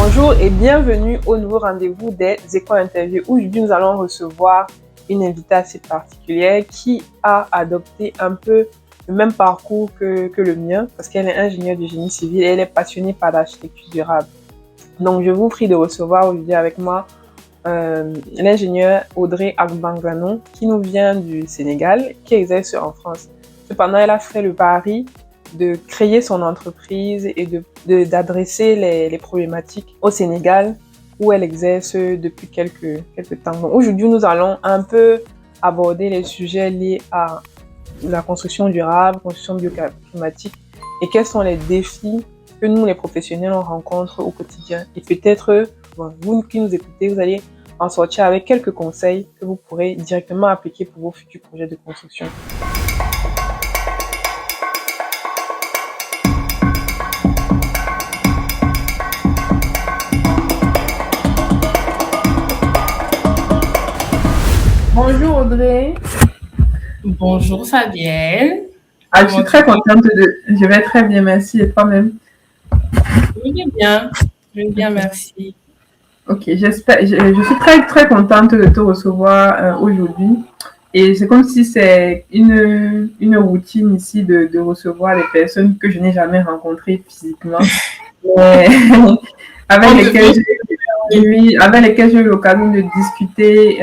Bonjour et bienvenue au nouveau rendez-vous des Éco-interviews. Aujourd'hui, nous allons recevoir une invitée assez particulière qui a adopté un peu le même parcours que le mien parce qu'elle est ingénieure du génie civil et elle est passionnée par l'architecture durable. Donc, je vous prie de recevoir aujourd'hui avec moi l'ingénieure Audrey Agbanganon qui nous vient du Sénégal, qui exerce en France. Cependant, elle a fait le pari de créer son entreprise et d'adresser les problématiques au Sénégal où elle exerce depuis quelques temps. Donc, aujourd'hui, nous allons un peu aborder les sujets liés à la construction durable, construction bioclimatique et quels sont les défis que nous, les professionnels, on rencontre au quotidien. Et peut-être, vous qui nous écoutez, vous allez en sortir avec quelques conseils que vous pourrez directement appliquer pour vos futurs projets de construction. Bonjour Audrey. Bonjour Fabienne. Je suis très contente Je vais très bien, merci. Et toi-même? Je vais bien, merci. Ok, j'espère. Je suis très très contente de te recevoir aujourd'hui. Et c'est comme si c'est une routine ici de recevoir des personnes que je n'ai jamais rencontrées physiquement, mais avec lesquelles j'ai eu l'occasion de discuter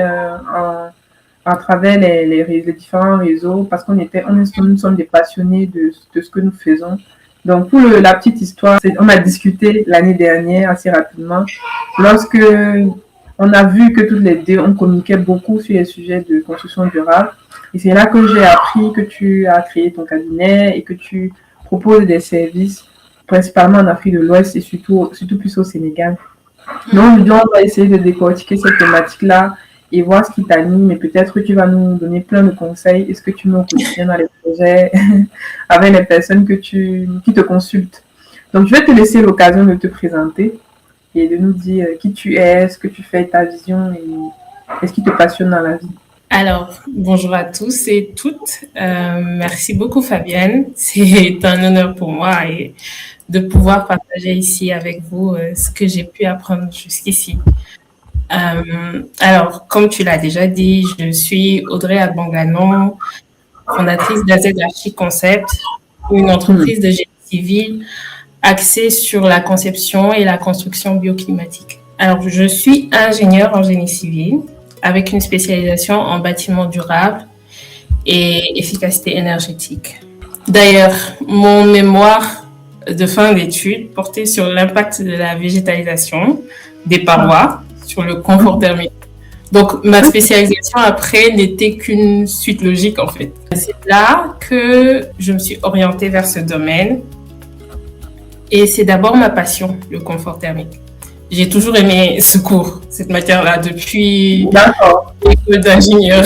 à travers les différents réseaux, parce nous sommes des passionnés de ce que nous faisons. Donc, pour la petite histoire, on a discuté l'année dernière assez rapidement, lorsque on a vu que toutes les deux, on communiquait beaucoup sur les sujets de construction durable. Et c'est là que j'ai appris que tu as créé ton cabinet et que tu proposes des services, principalement en Afrique de l'Ouest et surtout plus au Sénégal. Donc, on va essayer de décortiquer cette thématique-là et voir ce qui t'anime. Et peut-être que tu vas nous donner plein de conseils et ce que tu mets au quotidien dans les projets avec les personnes qui te consultent. Donc, je vais te laisser l'occasion de te présenter et de nous dire qui tu es, ce que tu fais, ta vision et ce qui te passionne dans la vie. Alors, bonjour à tous et toutes. Merci beaucoup Fabienne. C'est un honneur pour moi de pouvoir partager ici avec vous ce que j'ai pu apprendre jusqu'ici. Alors, comme tu l'as déjà dit, je suis Audrey Agbanganon, fondatrice d'AZ Archi Concept, une entreprise de génie civil axée sur la conception et la construction bioclimatique. Alors, je suis ingénieure en génie civil avec une spécialisation en bâtiment durable et efficacité énergétique. D'ailleurs, mon mémoire de fin d'études portait sur l'impact de la végétalisation des parois sur le confort thermique. Donc, ma spécialisation après n'était qu'une suite logique en fait. C'est là que je me suis orientée vers ce domaine. Et c'est d'abord ma passion, le confort thermique. J'ai toujours aimé ce cours, cette matière-là, depuis l'école d'ingénieur.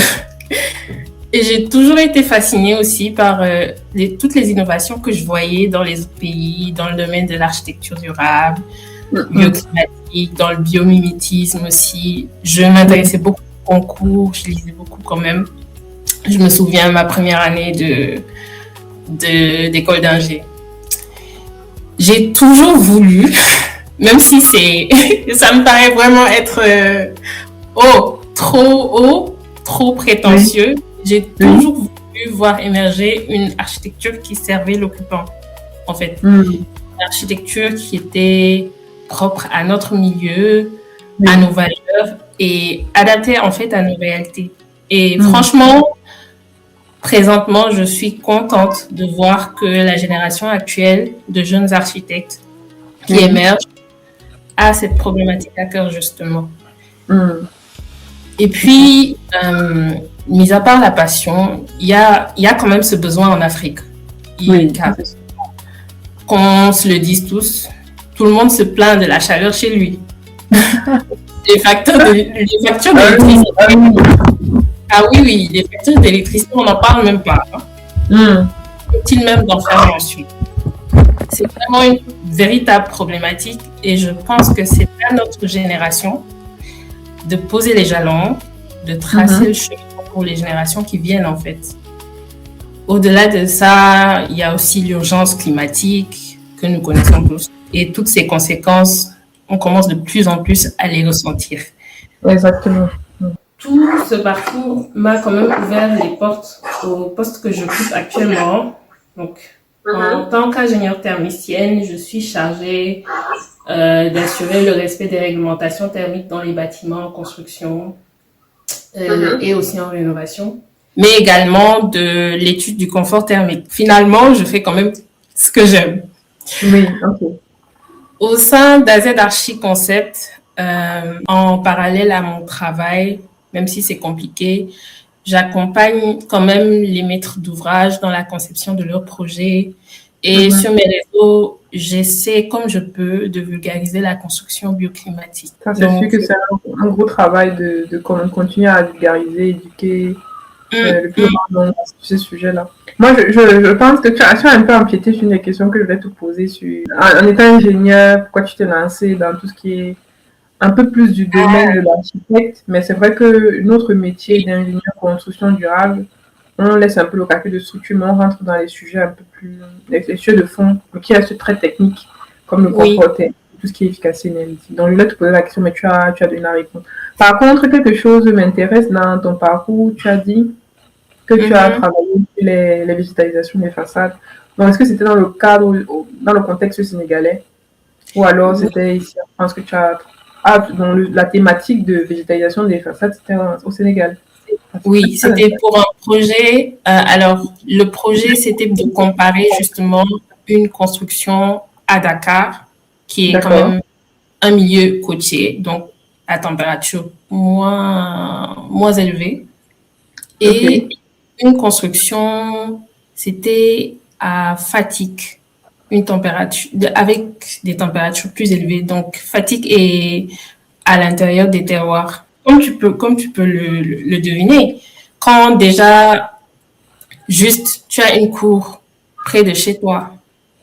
Et j'ai toujours été fascinée aussi par toutes les innovations que je voyais dans les autres pays, dans le domaine de l'architecture durable, bioclimatique, dans le biomimétisme aussi. Je m'intéressais beaucoup aux concours, je lisais beaucoup quand même. Je me souviens de ma première année d'école d'ingé. J'ai toujours voulu, même si ça me paraît vraiment être trop prétentieux, j'ai toujours voulu voir émerger une architecture qui servait l'occupant, en fait. Une architecture qui était propre à notre milieu, à nos valeurs et adaptée en fait à nos réalités. Et franchement, présentement, je suis contente de voir que la génération actuelle de jeunes architectes qui émergent a cette problématique à cœur, justement. Et puis, mis à part la passion, il y a quand même ce besoin en Afrique. Qu'on se le dise tous, tout le monde se plaint de la chaleur chez lui. Les factures d'électricité. Ah oui, les factures d'électricité, on n'en parle même pas. Faut-il même d'en faire mention? C'est vraiment une véritable problématique et je pense que c'est à notre génération de poser les jalons, de tracer le chemin pour les générations qui viennent en fait. Au-delà de ça, il y a aussi l'urgence climatique que nous connaissons tous et toutes ses conséquences on commence de plus en plus à les ressentir. Exactement. Tout ce parcours m'a quand même ouvert les portes au poste que j'occupe actuellement. Donc, en tant qu'ingénieure thermicienne, je suis chargée d'assurer le respect des réglementations thermiques dans les bâtiments en construction et aussi en rénovation, mais également de l'étude du confort thermique. Finalement, je fais quand même ce que j'aime. Oui, ok. Au sein d'AZ Archi Concept, en parallèle à mon travail, même si c'est compliqué, j'accompagne quand même les maîtres d'ouvrage dans la conception de leurs projets. Et sur mes réseaux, j'essaie, comme je peux, de vulgariser la construction bioclimatique. Ça, c'est sûr que c'est un gros travail de continuer à vulgariser, éduquer le plus grand nombre sur ces sujets-là. Moi, je pense que tu as un peu empiété sur une des questions que je vais te poser en étant ingénieur, pourquoi tu t'es lancé dans tout ce qui est un peu plus du domaine de l'architecte, mais c'est vrai que notre métier d'ingénieur construction durable, on laisse un peu le calcul de structure, mais on rentre dans les sujets un peu plus, les sujets de fond, mais qui restent très techniques, comme le confort, tout ce qui est efficacité énergétique. Donc, je vais te poser la question, mais tu as donné la réponse. Par contre, quelque chose m'intéresse dans ton parcours. Tu as dit que tu as travaillé sur les végétalisations des façades. Donc, est-ce que c'était dans le cadre, dans le contexte sénégalais, ou alors c'était ici en France que tu as... donc la thématique de végétalisation des façades, c'était au Sénégal. Oui, c'était pour un projet. Alors, le projet, c'était de comparer justement une construction à Dakar, qui est quand même un milieu côtier, donc à température moins élevée. Et une construction, c'était à Fatick, une température, avec des températures plus élevées. Donc, Fatick est à l'intérieur des terroirs. Comme tu peux le deviner, quand déjà, juste, tu as une cour près de chez toi,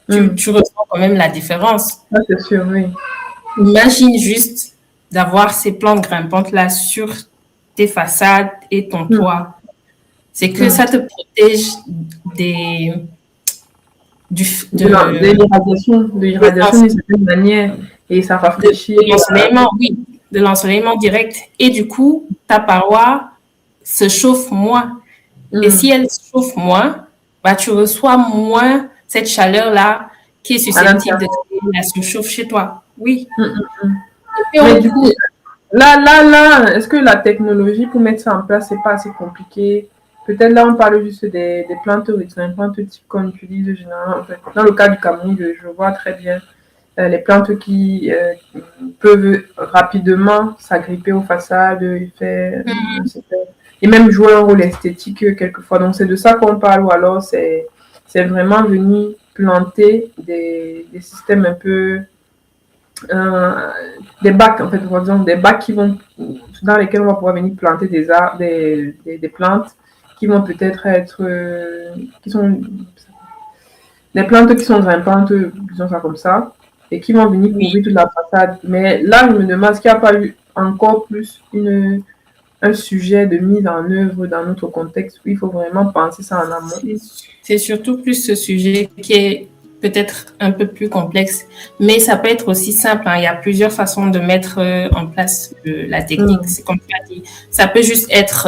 tu ressens quand même la différence. Ah, c'est sûr, oui. Imagine juste d'avoir ces plantes grimpantes-là sur tes façades et ton toit. C'est que ça te protège de l'irradiation d'une certaine manière et ça rafraîchit. De l'ensoleillement, oui, de l'ensoleillement direct. Et du coup, ta paroi se chauffe moins. Et si elle se chauffe moins, bah, tu reçois moins cette chaleur-là qui est susceptible de créer la surchauffe chez toi. Oui. Mais du coup, là, est-ce que la technologie pour mettre ça en place, c'est pas assez compliqué? Peut-être là, on parle juste des plantes grimpantes type qu'on utilise généralement. En fait, dans le cas du Cameroun, je vois très bien les plantes qui peuvent rapidement s'agripper aux façades et même jouer un rôle esthétique quelquefois. Donc, c'est de ça qu'on parle, ou alors c'est vraiment venir planter des systèmes un peu... des bacs, en fait, par exemple, des bacs dans lesquels on va pouvoir venir planter des plantes qui vont peut-être être, qui sont des plantes qui sont grimpantes, disons ça comme ça, et qui vont venir couvrir toute la façade. Mais là, je me demande, est-ce qu'il n'y a pas eu encore plus un sujet de mise en œuvre dans notre contexte où il faut vraiment penser ça en amont? C'est surtout plus ce sujet qui est peut-être un peu plus complexe, mais ça peut être aussi simple. Il y a plusieurs façons de mettre en place la technique. C'est comme tu as dit. Ça peut juste être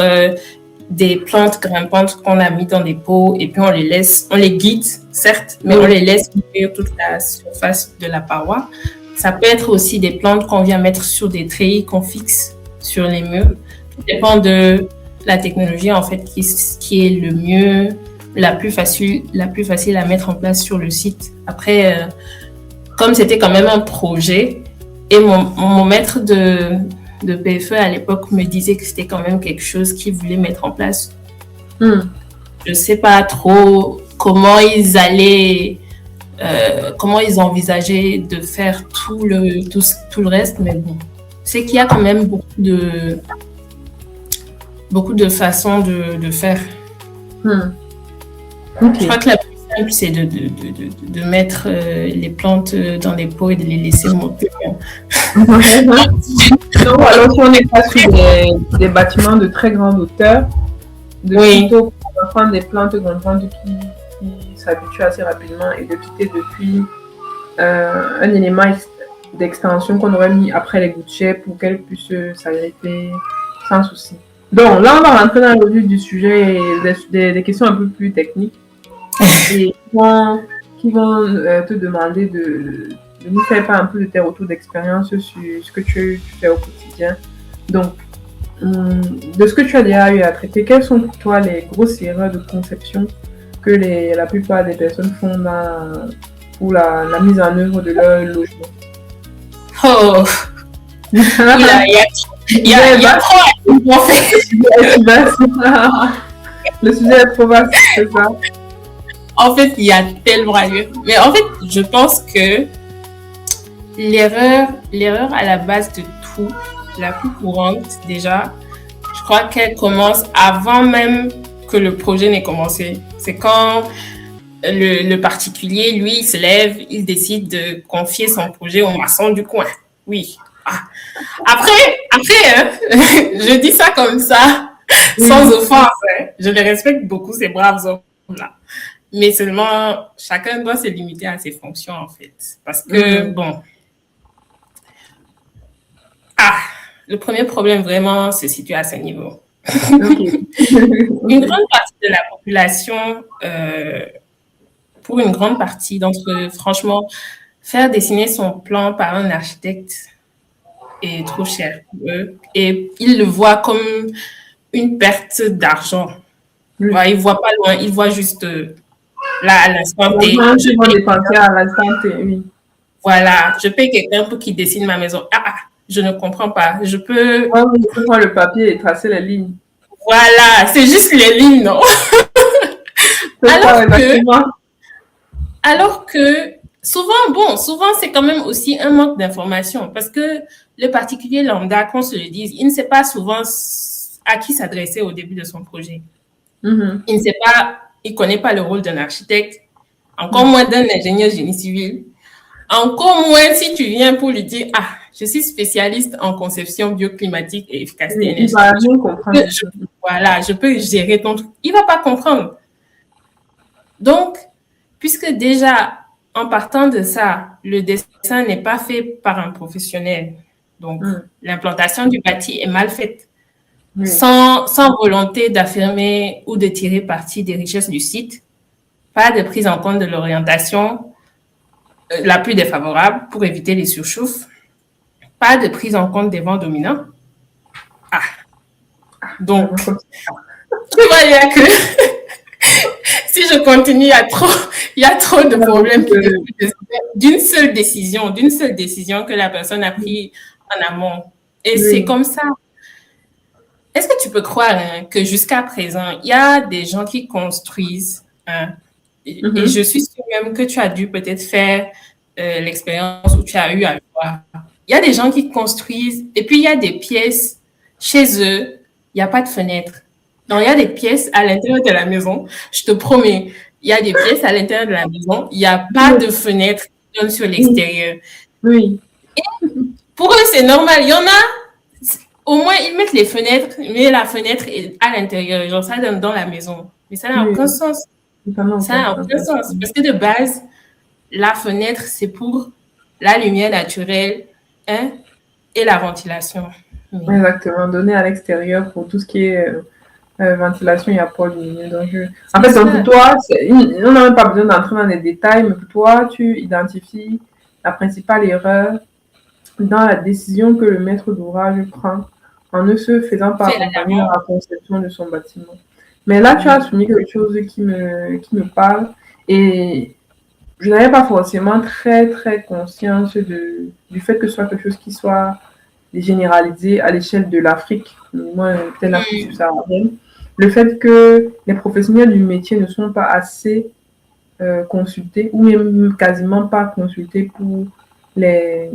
des plantes grimpantes qu'on a mis dans des pots et puis on les guide, certes, mais on les laisse couvrir toute la surface de la paroi. Ça peut être aussi des plantes qu'on vient mettre sur des treillis qu'on fixe sur les murs. Tout dépend de la technologie, en fait, qui est le mieux, la plus facile à mettre en place sur le site. Après, comme c'était quand même un projet, et mon maître de PFE à l'époque me disait que c'était quand même quelque chose qu'il voulait mettre en place. Je sais pas trop comment ils envisageaient de faire tout le reste, mais bon, c'est qu'il y a quand même beaucoup de façons de faire. Je crois que la plus simple, c'est de mettre les plantes dans des pots et de les laisser monter. Donc, alors, si on n'est pas sur des bâtiments de très grande hauteur, plutôt prendre des plantes grimpantes qui s'habituent assez rapidement et de quitter depuis un élément d'extension qu'on aurait mis après les budgets pour qu'elles puissent s'arrêter sans souci. Donc là, on va rentrer dans le vif du sujet et des questions un peu plus techniques et qui vont te demander de nous faire part un peu de tes retours d'expérience sur ce que tu fais au quotidien. Donc, de ce que tu as déjà eu à traiter, quelles sont pour toi les grosses erreurs de conception que la plupart des personnes font pour la mise en œuvre de leur logement? Oh, il y a trop à dire, en fait. Le sujet est trop vaste, c'est ça. En fait, il y a tellement à dire. Mais en fait, je pense que l'erreur à la base de tout, la plus courante déjà, je crois qu'elle commence avant même que le projet n'ait commencé. C'est quand le particulier, lui, il se lève, il décide de confier son projet au maçon du coin. Oui. Ah. Après, je dis ça comme ça, sans offense. Hein. Je les respecte beaucoup, ces braves hommes-là. Mais seulement, chacun doit se limiter à ses fonctions, en fait. Parce que, bon... le premier problème, vraiment, se situe à ce niveau. Okay. Une grande partie de la population, pour une grande partie d'entre eux, franchement, faire dessiner son plan par un architecte est trop cher pour eux. Et ils le voient comme une perte d'argent. Ouais, ils ne voient pas loin, ils voient juste là, à l'instant T. Voilà, je paye quelqu'un pour qu'il dessine ma maison. Je ne comprends pas. Je peux prendre le papier et tracer les lignes. Voilà, c'est juste les lignes, non? Alors que souvent c'est quand même aussi un manque d'information parce que le particulier lambda, qu'on se le dise, il ne sait pas souvent à qui s'adresser au début de son projet. Il ne sait pas, il connaît pas le rôle d'un architecte, encore moins d'un ingénieur génie civil, encore moins si tu viens pour lui dire je suis spécialiste en conception bioclimatique et efficacité énergétique. Je peux gérer ton truc. Il va pas comprendre. Donc, puisque déjà, en partant de ça, le dessin n'est pas fait par un professionnel. Donc, l'implantation du bâti est mal faite. Sans volonté d'affirmer ou de tirer parti des richesses du site, pas de prise en compte de l'orientation la plus défavorable pour éviter les surchauffes, pas de prise en compte des vents dominants. Donc, tu vois, il y a que... si je continue, il y a trop de problèmes d'une seule décision que la personne a prise en amont. Et c'est comme ça. Est-ce que tu peux croire que jusqu'à présent, il y a des gens qui construisent, et je suis sûre même que tu as dû peut-être faire l'expérience où tu as eu à le voir. Il y a des gens qui construisent et puis il y a des pièces chez eux, il n'y a pas de fenêtre. Donc, il y a des pièces à l'intérieur de la maison, je te promets, il y a des pièces à l'intérieur de la maison, il n'y a pas de fenêtre qui donne sur l'extérieur. Oui. Et pour eux, c'est normal. Il y en a, au moins, ils mettent les fenêtres, mais la fenêtre est à l'intérieur, genre ça donne dans la maison. Mais ça n'a aucun sens. Ça n'a aucun sens. Parce que de base, la fenêtre, c'est pour la lumière naturelle et la ventilation. Oui. Exactement, donner à l'extérieur pour tout ce qui est ventilation et apport lumineux. Donc, en fait, donc, pour toi, on n'a même pas besoin d'entrer dans les détails, mais pour toi, tu identifies la principale erreur dans la décision que le maître d'ouvrage prend en ne se faisant pas accompagner dans la conception de son bâtiment. Mais là, tu as souligné quelque chose qui me parle et je n'avais pas forcément très, très conscience du fait que ce soit quelque chose qui soit généralisé à l'échelle de l'Afrique, moi, peut-être l'Afrique subsaharienne. Le fait que les professionnels du métier ne sont pas assez consultés ou même quasiment pas consultés pour les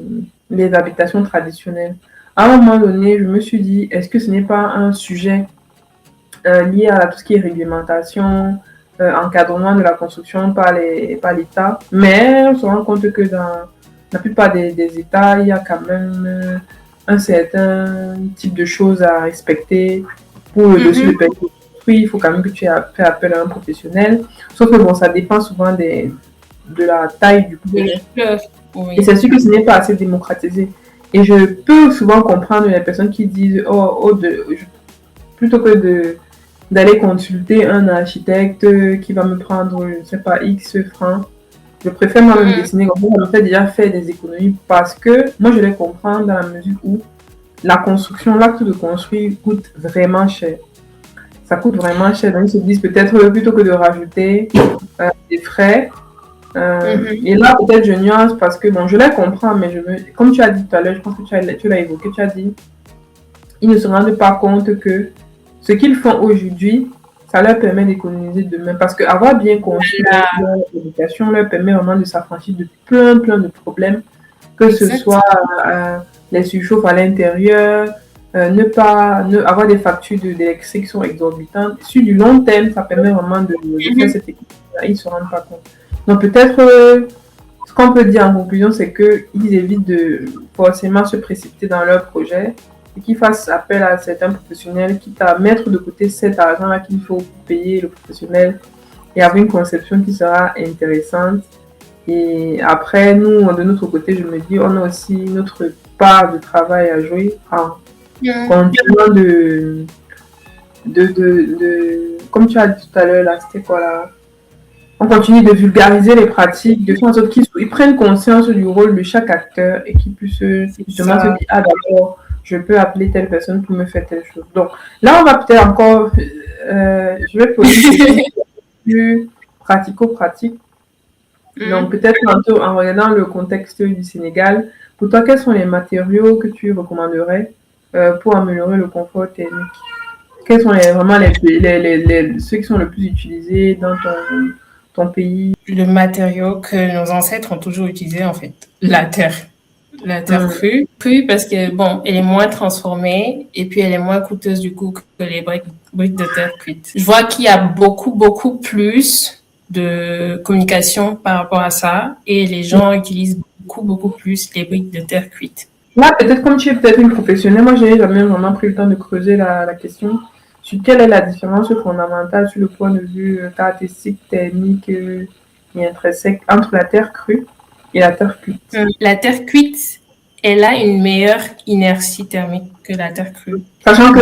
habitations traditionnelles. À un moment donné, je me suis dit, est-ce que ce n'est pas un sujet lié à tout ce qui est réglementation, encadrement de la construction par l'État, mais on se rend compte que dans la plupart des États, il y a quand même un certain type de choses à respecter pour le dossier de permis de construire. Il faut quand même que tu aies fait appel à un professionnel. Sauf que bon, ça dépend souvent de la taille du projet. Oui. Et c'est sûr que ce n'est pas assez démocratisé. Et je peux souvent comprendre les personnes qui disent, plutôt que d'aller consulter un architecte qui va me prendre, je ne sais pas, X francs, je préfère moi-même dessiner. Comme ça me fait déjà faire des économies parce que moi, je les comprends dans la mesure où la construction, l'acte de construire coûte vraiment cher. Ça coûte vraiment cher. Donc, ils se disent peut-être plutôt que de rajouter des frais. Et là, peut-être je nuance parce que, bon, je les comprends, mais comme tu as dit tout à l'heure, je pense que tu l'as évoqué, tu as dit, ils ne se rendent pas compte que ce qu'ils font aujourd'hui, ça leur permet d'économiser demain. Parce qu'avoir bien construit leur éducation leur permet vraiment de s'affranchir de plein de problèmes, que ce soit les surchauffes à l'intérieur, avoir des factures d'électricité qui sont exorbitantes. Sur du long terme, ça permet vraiment de faire cette économie-là. Ils ne se rendent pas compte. Donc peut-être, ce qu'on peut dire en conclusion, c'est qu'ils évitent de forcément se précipiter dans leur projet et qu'ils fassent appel à certains professionnels, quitte à mettre de côté cet argent-là qu'il faut payer le professionnel et avoir une conception qui sera intéressante. Et après, nous, de notre côté, je me dis, on a aussi notre part de travail à jouer en continuant comme tu as dit tout à l'heure, là, c'était quoi là? On continue de vulgariser les pratiques, de faire en sorte qu'ils prennent conscience du rôle de chaque acteur et qu'ils puissent justement se dire, ah d'accord, je peux appeler telle personne pour me faire telle chose. Donc là, on va peut-être encore, je vais poser une question plus pratico-pratique. Donc peut-être en regardant le contexte du Sénégal, pour toi, quels sont les matériaux que tu recommanderais pour améliorer le confort thermique? Quels sont vraiment ceux qui sont le plus utilisés dans ton pays? Le matériau que nos ancêtres ont toujours utilisé, en fait, la terre. La terre crue. Crue parce que, bon, elle est moins transformée et puis elle est moins coûteuse du coup que les briques de terre cuites. Je vois qu'il y a beaucoup plus de communication par rapport à ça et les gens utilisent beaucoup plus les briques de terre cuites. Là, peut-être comme tu es peut-être une professionnelle, moi, je n'ai jamais vraiment pris le temps de creuser la question sur quelle est la différence fondamentale sur le point de vue caractéristique, thermique et intrinsèque entre la terre crue et la terre cuite. La terre cuite, elle a une meilleure inertie thermique que la terre crue. Sachant que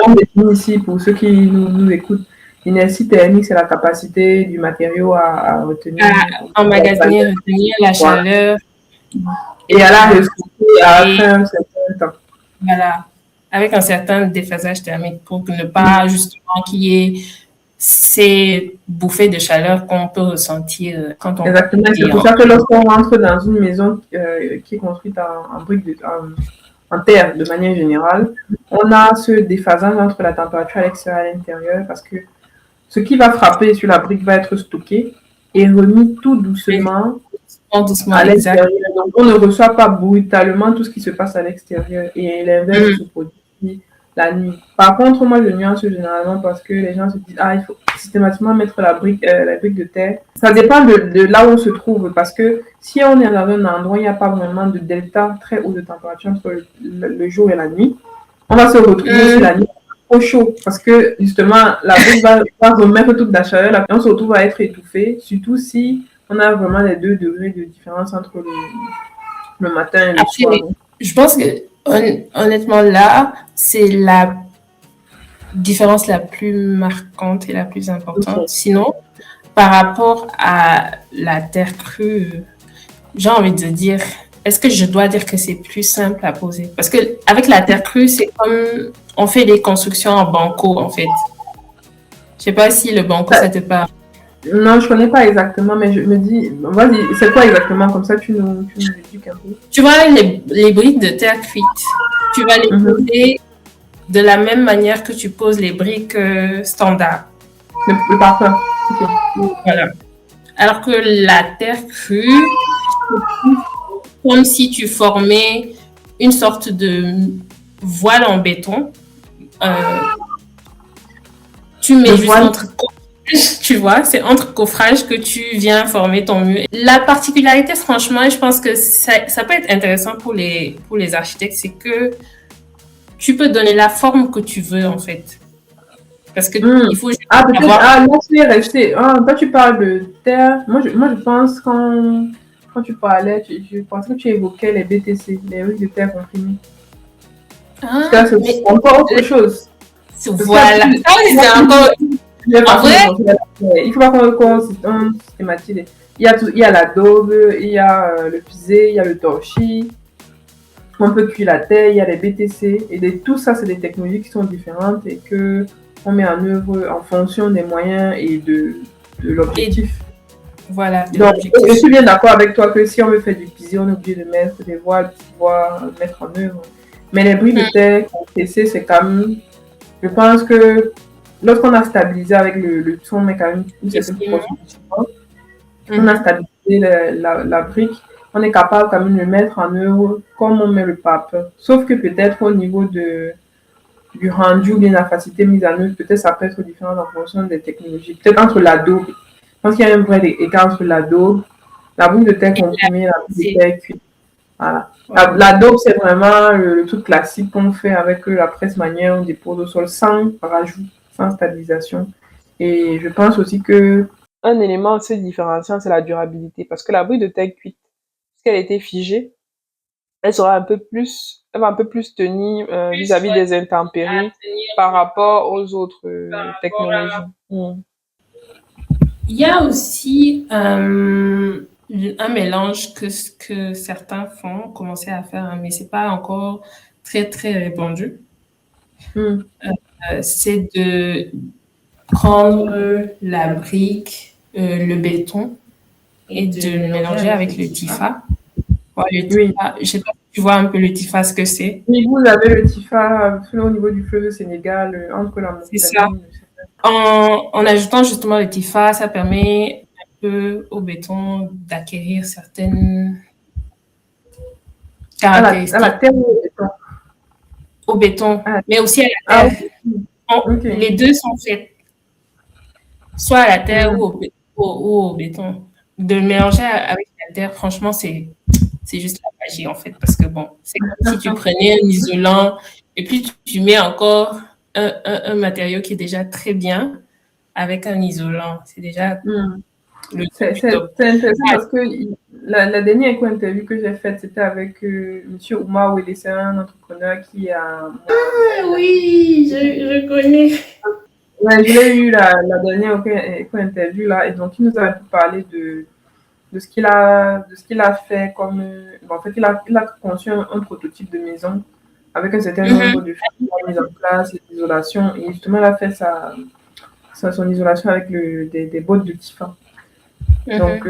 on définit ici, pour ceux qui nous écoutent, l'inertie thermique, c'est la capacité du matériau à retenir... emmagasiner, retenir la chaleur. Et à la ressourcer après un certain temps. Voilà, avec un certain déphasage thermique pour ne pas justement qu'il y ait ces bouffées de chaleur qu'on peut ressentir quand on... Exactement, c'est pour ça que lorsqu'on rentre dans une maison qui est construite en terre de manière générale, on a ce déphasage entre la température à l'extérieur et à l'intérieur parce que ce qui va frapper sur la brique va être stocké et remis tout doucement à l'extérieur. Donc, on ne reçoit pas brutalement tout ce qui se passe à l'extérieur et l'inverse se produit la nuit. Par contre, moi, je nuance généralement parce que les gens se disent, il faut systématiquement mettre la brique de terre. Ça dépend de là où on se trouve parce que si on est dans un endroit où il n'y a pas vraiment de delta très haut de température entre le jour et la nuit, on va se retrouver sur la nuit au chaud parce que justement, la brique va remettre toute la chaleur et on se retrouve à être étouffé, surtout si on a vraiment les 2 degrés de différence entre le matin et le soir. Je pense que, honnêtement, là, c'est la différence la plus marquante et la plus importante. Okay. Sinon, par rapport à la terre crue, j'ai envie de dire, est-ce que je dois dire que c'est plus simple à poser? Parce qu'avec la terre crue, c'est comme on fait des constructions en banco, en fait. Je sais pas si le banco, ça te parle. Non, je connais pas exactement, mais je me dis, vas-y, c'est quoi exactement? Comme ça, tu nous expliques un peu. Tu vois, les briques de terre cuite, tu vas les poser de la même manière que tu poses les briques standards. Le parfum. Okay. Voilà. Alors que la terre crue, c'est comme si tu formais une sorte de voile en béton. Tu mets juste entre... Tu vois, c'est entre coffrage que tu viens former ton mur. La particularité, franchement, et je pense que ça peut être intéressant pour les architectes, c'est que tu peux donner la forme que tu veux, en fait. Parce que il faut juste peut-être, là, tu es resté. Toi, tu parles de terre. Moi, je pense quand quand tu parlais, je pensais que tu évoquais les BTC, les briques de terre comprimées. Ah, Parce que c'est encore autre chose. Voilà. Ça, c'est encore. En vrai, Il faut pas qu'on systématise. Il y a l'adobe, il y a le pisé, il y a le torchis. On peut cuire la terre, il y a les BTC. Et tout ça, c'est des technologies qui sont différentes et que on met en œuvre en fonction des moyens et de l'objectif. Voilà. Donc, je suis bien d'accord avec toi que si on veut faire du pisé, on est obligé de mettre des voiles pour pouvoir mettre en œuvre. Mais les briques de terre compressées, c'est quand même. Je pense que lorsqu'on a stabilisé avec le son, on met quand même une certaine proportion de ciment. On a stabilisé la brique, on est capable quand même de le mettre en œuvre comme on met le pape. Sauf que peut-être au niveau du rendu ou bien la facilité mise en œuvre, peut-être ça peut être différent en fonction des technologies. Peut-être entre l'adobe. Je pense qu'il y a un vrai écart entre l'adobe, la boule de terre comprimée, la boule de terre cuite. Voilà. L'adobe, c'est vraiment le truc classique qu'on fait avec la presse manuelle, on dépose au sol sans rajout, sans stabilisation. Et je pense aussi que un élément assez différenciant, c'est la durabilité. Parce que la brique de terre cuite, puisqu'elle a été figée, elle va un peu plus tenir vis-à-vis des intempéries par rapport aux autres technologies. Il y a aussi un mélange que certains font, commencer à faire, mais c'est pas encore très, très répandu. C'est de prendre la brique, le béton et de le mélanger avec le Tifa. Ouais, le Tifa, je sais pas si tu vois un peu le Tifa, ce que c'est. Oui, vous avez le Tifa au niveau du fleuve Sénégal, entre la montagne. C'est ça. En ajoutant justement le Tifa, ça permet un peu au béton d'acquérir certaines caractéristiques. À la terre ou au béton? Au béton, mais aussi à la terre. Okay. Les deux sont faits soit à la terre ou au béton. De mélanger avec la terre, franchement, c'est juste la magie en fait. Parce que bon, c'est comme si tu prenais un isolant et puis tu mets encore un matériau qui est déjà très bien avec un isolant. C'est déjà c'est intéressant parce que la dernière interview que j'ai faite, c'était avec M. Oumar Ouele, c'est un entrepreneur qui a... Ah oui, je connais. Ouais, je l'ai eu la dernière interview là, et donc il nous a parlé de ce qu'il a fait comme... en fait, il a conçu un prototype de maison avec un certain nombre de choses mises en place, l'isolation, et justement il a fait son isolation avec des bottes de Tifa. Donc,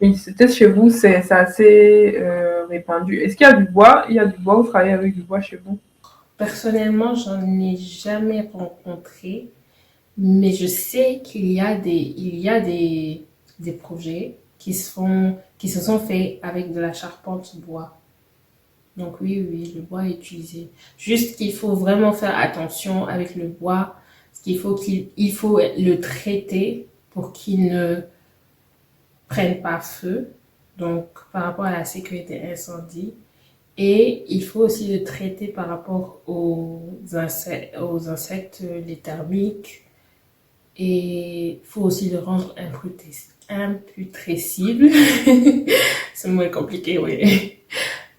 oui, peut-être chez vous, c'est assez répandu. Est-ce qu'il y a du bois? Il y a du bois, vous travaillez avec du bois chez vous? Personnellement, j'en ai jamais rencontré, mais je sais qu'il y a des projets qui se sont faits avec de la charpente bois. Donc oui, le bois est utilisé. Juste qu'il faut vraiment faire attention avec le bois, parce qu'il faut le traiter pour qu'il ne prenne pas feu. Donc par rapport à la sécurité incendie. Et il faut aussi le traiter par rapport aux insectes, les termiques. Et il faut aussi le rendre imputrescible. C'est moins compliqué, oui.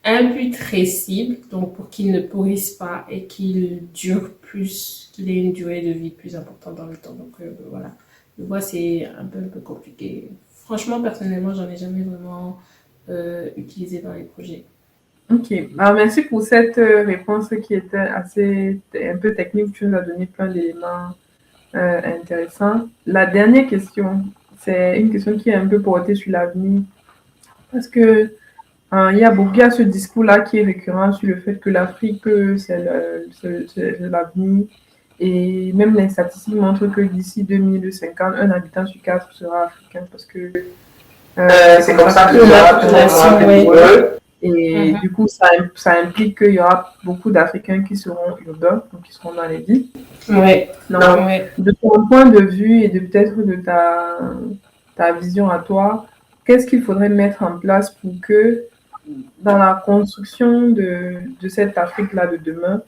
Imputrescible, donc pour qu'il ne pourrisse pas et qu'il dure plus, qu'il ait une durée de vie plus importante dans le temps. Donc voilà. Le bois, c'est un peu compliqué. Franchement, personnellement, j'en ai jamais vraiment utilisé dans les projets. Ok, alors merci pour cette réponse qui était un peu technique. Tu nous as donné plein d'éléments intéressants. La dernière question, c'est une question qui est un peu portée sur l'avenir. Parce que il y a ce discours-là qui est récurrent sur le fait que l'Afrique, c'est l'avenir. Et même les statistiques montrent que d'ici 2050, un habitant sur 4 sera africain. Parce que c'est comme ça que la population. Et du coup, ça implique qu'il y aura beaucoup d'Africains qui seront urbains, donc qui seront dans les villes. De ton point de vue et de peut-être de ta vision à toi, qu'est-ce qu'il faudrait mettre en place pour que dans la construction de cette Afrique-là de demain,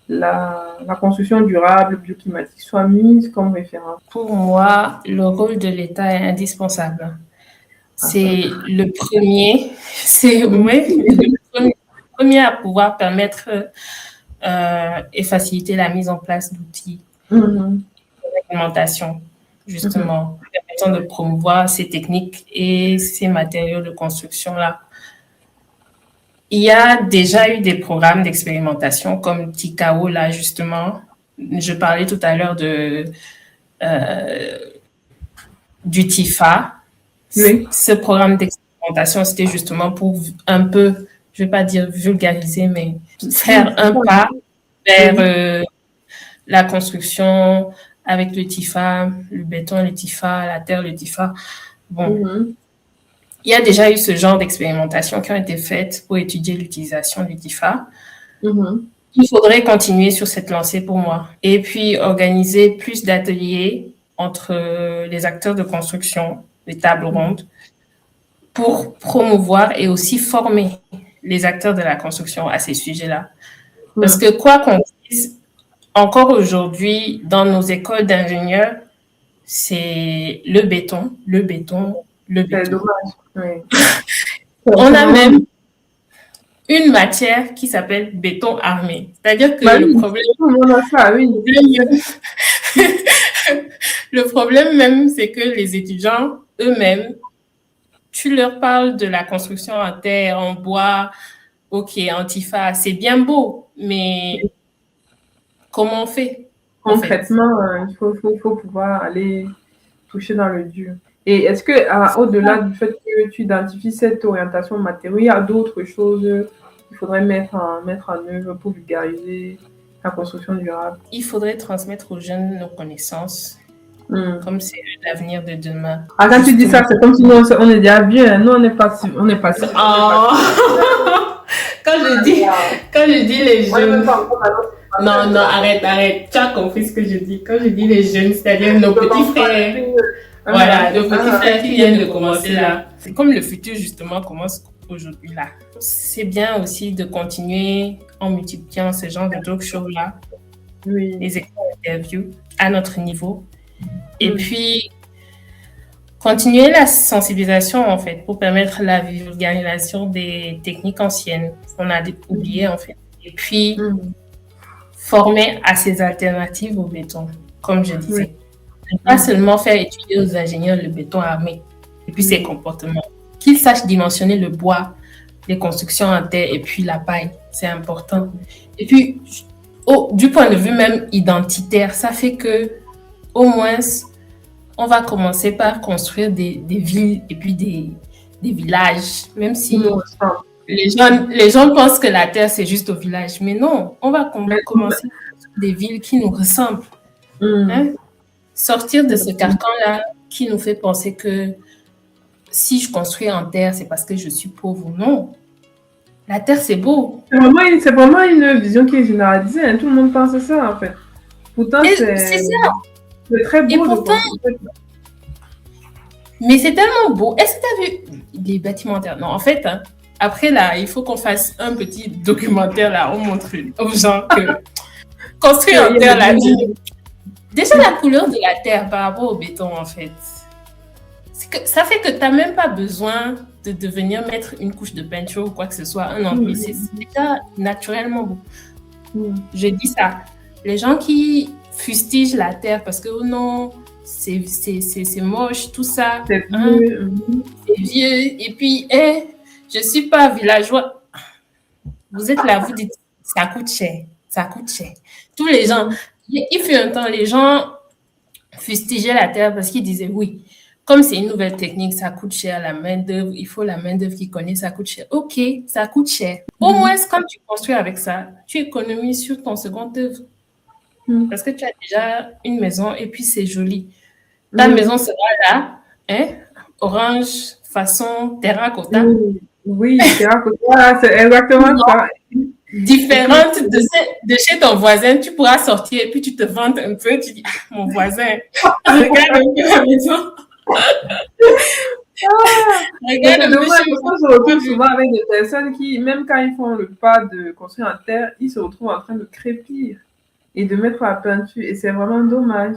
la construction durable, bioclimatique soit mise comme référence? Pour moi, le rôle de l'État est indispensable. C'est le premier, c'est ouais, le premier à pouvoir permettre et faciliter la mise en place d'outils d'alimentation, justement, permettant de promouvoir ces techniques et ces matériaux de construction-là. Il y a déjà eu des programmes d'expérimentation comme Tikao, là, justement. Je parlais tout à l'heure du TIFA. Oui. Ce programme d'expérimentation, c'était justement pour un peu, je ne vais pas dire vulgariser, mais faire un pas vers la construction avec le TIFA, le béton, le TIFA, la terre, le TIFA. Bon, il y a déjà eu ce genre d'expérimentation qui ont été faites pour étudier l'utilisation du TIFA. Il faudrait continuer sur cette lancée pour moi. Et puis, organiser plus d'ateliers entre les acteurs de construction, les tables rondes, pour promouvoir et aussi former les acteurs de la construction à ces sujets-là. Parce que quoi qu'on dise, encore aujourd'hui, dans nos écoles d'ingénieurs, c'est le béton, le béton, le béton. C'est dommage. Oui. On a même une matière qui s'appelle béton armé. C'est-à-dire que le problème... le problème même, c'est que les étudiants eux-mêmes, tu leur parles de la construction en terre, en bois, ok, en TIFA, c'est bien beau, mais comment on fait? Concrètement, il faut pouvoir aller toucher dans le dur. Et est-ce que, au-delà du fait que tu identifies cette orientation matérielle, il y a d'autres choses qu'il faudrait mettre en œuvre pour vulgariser la construction durable? Il faudrait transmettre aux jeunes nos connaissances, comme c'est l'avenir de demain. Ah, quand tu dis ça, c'est comme si nous, on est déjà vieux. Hein. Nous, on n'est pas si. Oh. Quand je dis les jeunes... Non, arrête. Tu as compris ce que je dis. Quand je dis les jeunes, c'est-à-dire nos petits frères. Voilà, nos petits frères qui viennent de commencer là. C'est comme le futur, justement, commence aujourd'hui là. C'est bien aussi de continuer en multipliant ce genre de talk show là. Oui. Les écoles d'interview à notre niveau. Et puis, continuer la sensibilisation, en fait, pour permettre la vulgarisation des techniques anciennes qu'on a oubliées, en fait. Et puis, former à ces alternatives au béton, comme je disais. Ne pas seulement faire étudier aux ingénieurs le béton armé et puis ses comportements. Qu'ils sachent dimensionner le bois, les constructions en terre et puis la paille. C'est important. Et puis, du point de vue même identitaire, ça fait que, au moins, on va commencer par construire des villes et puis des villages, même si les gens pensent que la terre, c'est juste au village. Mais non, on va commencer par des villes qui nous ressemblent. Hein? Sortir de ce carcan-là qui nous fait penser que si je construis en terre, c'est parce que je suis pauvre. Non. La terre, c'est beau. C'est vraiment une vision qui est généralisée. Hein. Tout le monde pense à ça, en fait. Pourtant, c'est ça. C'est très beau. Et pourtant, mais c'est tellement beau. Est-ce que tu as vu les bâtiments en terre? Non, en fait, hein, après, là, il faut qu'on fasse un petit documentaire, là, on montre aux gens que construire en terre, la vie. Déjà, la couleur de la terre par rapport au béton, en fait, ça fait que tu n'as même pas besoin de venir mettre une couche de peinture ou quoi que ce soit, un enduit. C'est déjà naturellement beau. Je dis ça. Les gens qui fustigent la terre parce que, oh non, c'est moche, tout ça. C'est vieux. C'est vieux. Et puis, je ne suis pas villageois. Vous êtes là, vous dites, ça coûte cher. Ça coûte cher. Tous les gens... Il fut un temps, les gens fustigeaient la terre parce qu'ils disaient oui, comme c'est une nouvelle technique, ça coûte cher, la main-d'œuvre, il faut la main-d'œuvre qui connaît, ça coûte cher. Ok, ça coûte cher. Au moins, quand tu construis avec ça, tu économises sur ton second œuvre. Parce que tu as déjà une maison et puis c'est joli. Ta maison sera là, orange, façon terracotta. Oui, terracotta, c'est exactement ça. Différente de chez ton voisin, tu pourras sortir et puis tu te vantes un peu, tu dis, mon voisin, regarde un peu la maison. Regarde un peu. Je me retrouve souvent avec des personnes qui, même quand ils font le pas de construire en terre, ils se retrouvent en train de crépir et de mettre la peinture et c'est vraiment dommage.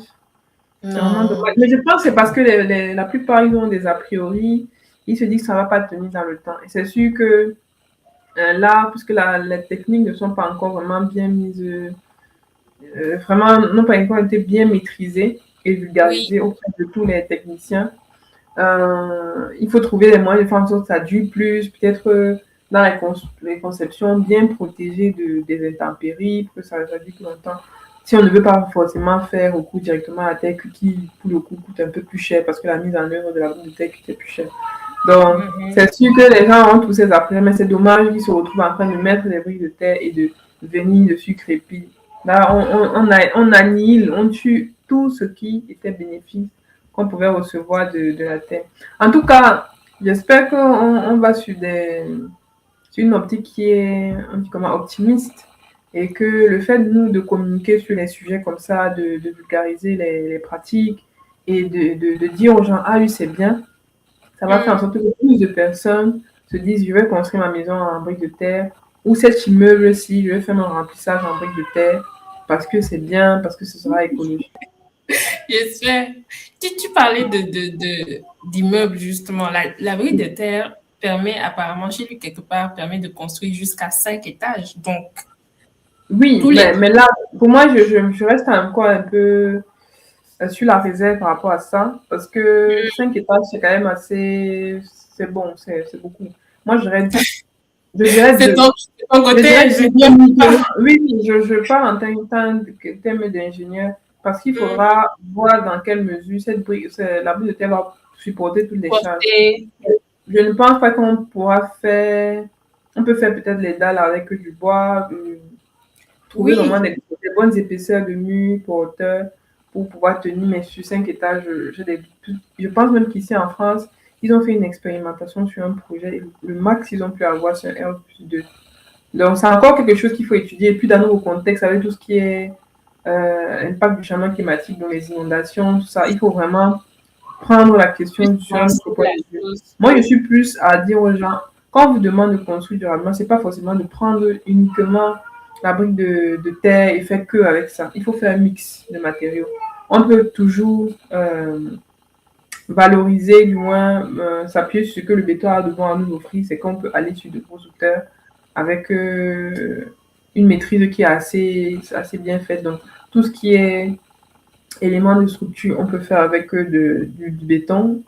Vraiment dommage. Mais je pense que c'est parce que la plupart ils ont des a priori il se dit que ça ne va pas tenir dans le temps. Et c'est sûr que là, puisque les techniques ne sont pas encore vraiment bien mises, vraiment n'ont pas encore été bien maîtrisées et Oui, vulgarisées auprès de tous les techniciens, il faut trouver les moyens de faire en sorte que ça dure plus, peut-être dans les conceptions bien protégées des intempéries, pour que ça dure plus longtemps. Si on ne veut pas forcément faire recours directement à la terre, qui pour le coup coûte un peu plus cher parce que la mise en œuvre de la bombe de terre coûte plus cher. Donc, mhm. c'est sûr que les gens ont tous ces après, mais c'est dommage qu'ils se retrouvent en train de mettre des briques de terre et de venir dessus crépir. Là, on annihile, on tue tout ce qui était bénéfique qu'on pouvait recevoir de la terre. En tout cas, j'espère qu'on va sur une optique qui est optimiste et que le fait de nous de communiquer sur les sujets comme ça, de vulgariser les pratiques et de dire aux gens, ah oui, c'est bien, ça va faire en sorte que plus de personnes se disent, je vais construire ma maison en briques de terre ou cet immeuble-ci, je vais faire mon remplissage en briques de terre parce que c'est bien, parce que ce sera écologique. J'espère. Tu parlais d'immeubles, justement. La brique de terre permet apparemment, chez lui quelque part, permet de construire jusqu'à 5 étages. Donc, Oui, tous les... mais là, pour moi, je reste encore un peu sur la réserve par rapport à ça, parce que 5 étages, c'est quand même assez, c'est bon, c'est beaucoup. Moi, je dirais C'est deux. ton Je côté dirais ingénieur. uniquement, oui, oui, je parle en termes d'ingénieur, parce qu'il faudra voir dans quelle mesure la brique de terre va supporter toutes les charges. Porter. Je ne pense pas qu'on pourra faire, on peut faire peut-être les dalles avec du bois, trouver vraiment Oui, des bonnes épaisseurs de murs pour hauteur pour pouvoir tenir, mais sur 5 étages, je pense même qu'ici en France, ils ont fait une expérimentation sur un projet et le max qu'ils ont pu avoir, c'est un R+2. Donc, c'est encore quelque chose qu'il faut étudier. Et puis, dans nos contextes, avec tout ce qui est impact du changement climatique, donc les inondations, tout ça, il faut vraiment prendre la question sur un penser autre point la de vue. chose. Moi, je suis plus à dire aux gens, quand on vous demande de construire durablement, c'est pas forcément de prendre uniquement la brique de terre et faire que avec ça. Il faut faire un mix de matériaux. On peut toujours valoriser, du moins s'appuyer sur ce que le béton a de bon à nous offrir, c'est qu'on peut aller sur de grosses hauteurs avec une maîtrise qui est assez bien faite. Donc, tout ce qui est éléments de structure, on peut faire avec du béton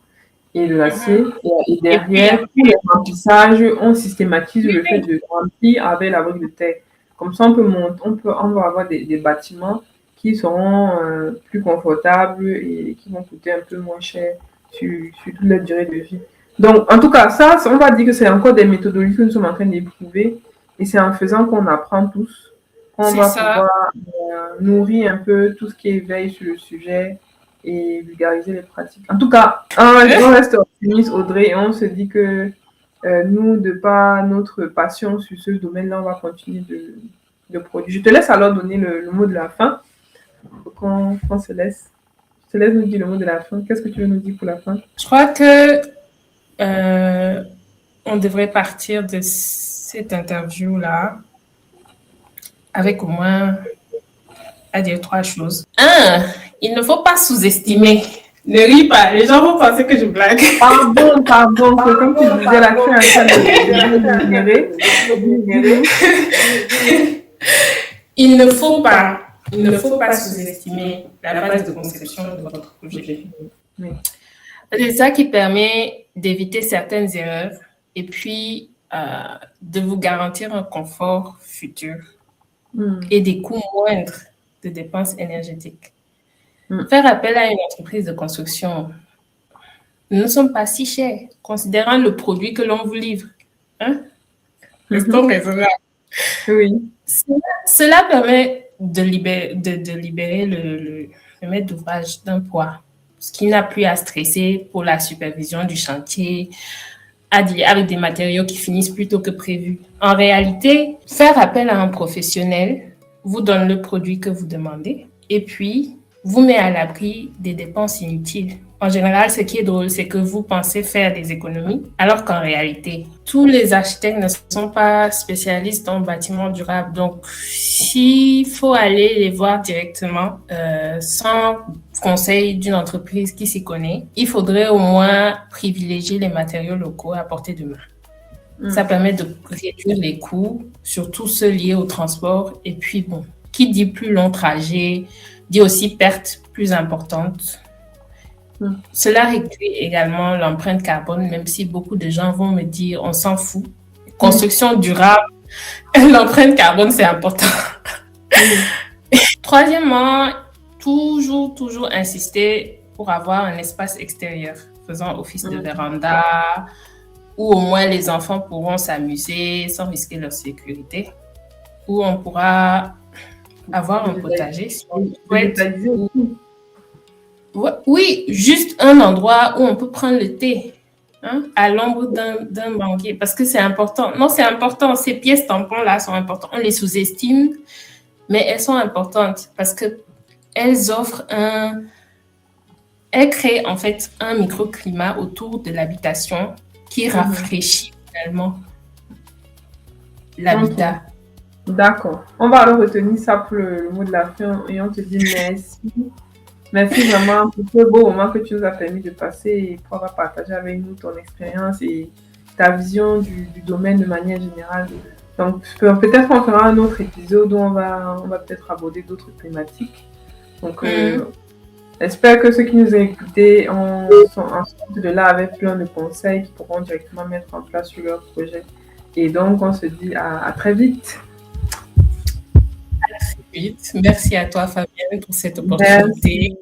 et de l'acier. Et Et puis, derrière, pour les remplissages, on systématise le fait de remplir avec la brique de terre. Comme ça, on va avoir des bâtiments qui seront plus confortables et qui vont coûter un peu moins cher sur toute la durée de vie. Donc, en tout cas, ça, on va dire que c'est encore des méthodologies que nous sommes en train d'éprouver. Et c'est en faisant qu'on apprend tous, qu'on c'est va ça. pouvoir nourrir un peu tout ce qui éveille sur le sujet et vulgariser les pratiques. En tout cas, on reste optimiste, Audrey, et on se dit que nous, de par notre passion sur ce domaine-là, on va continuer de produire. Je te laisse alors donner le mot de la fin pour qu'on se laisse. Je te laisse nous dire le mot de la fin. Qu'est-ce que tu veux nous dire pour la fin? Je crois que on devrait partir de cette interview-là avec au moins à dire 3 choses. Un, il ne faut pas sous-estimer. Ne ris pas, les gens vont penser que je blague. Pardon, que comme tu disais là, tu es en train de Il ne faut pas sous-estimer la phase de conception de votre projet. Oui. C'est ça qui permet d'éviter certaines erreurs et puis de vous garantir un confort futur et des coûts moindres de dépenses énergétiques. Faire appel à une entreprise de construction, nous ne sommes pas si chers, considérant le produit que l'on vous livre. Hein? Restons raisonnables. Oui. Cela permet de libérer le maître d'ouvrage d'un poids, ce qui n'a plus à stresser pour la supervision du chantier, avec des matériaux qui finissent plus tôt que prévu. En réalité, faire appel à un professionnel vous donne le produit que vous demandez et puis vous met à l'abri des dépenses inutiles. En général, ce qui est drôle, c'est que vous pensez faire des économies, alors qu'en réalité, tous les architectes ne sont pas spécialistes en bâtiments durables. Donc, s'il faut aller les voir directement, sans conseil d'une entreprise qui s'y connaît, il faudrait au moins privilégier les matériaux locaux à portée de main. Ça permet de réduire les coûts, surtout ceux liés au transport. Et puis, bon, qui dit plus long trajet, dit aussi pertes plus importantes. Cela réduit également l'empreinte carbone, même si beaucoup de gens vont me dire, on s'en fout. Construction durable, l'empreinte carbone, c'est important. Troisièmement, toujours insister pour avoir un espace extérieur, faisant office de véranda, où au moins les enfants pourront s'amuser sans risquer leur sécurité, où on pourra avoir un potager. Oui, juste un endroit où on peut prendre le thé, à l'ombre d'un banquier, parce que c'est important. Non, c'est important. Ces pièces tampons-là sont importantes. On les sous-estime, mais elles sont importantes parce qu'elles offrent elles créent en fait un microclimat autour de l'habitation qui rafraîchit finalement l'habitat. D'accord. On va alors retenir ça pour le mot de la fin et on te dit merci. Merci vraiment pour ce beau moment que tu nous as permis de passer et pour avoir partagé avec nous ton expérience et ta vision du domaine de manière générale. Donc, peut-être on fera un autre épisode où on va peut-être aborder d'autres thématiques. Donc, j'espère que ceux qui nous ont écoutés sont en sorte de là avec plein de conseils qu'ils pourront directement mettre en place sur leur projet. Et donc, on se dit à très vite. Merci à toi, Fabienne, pour cette opportunité.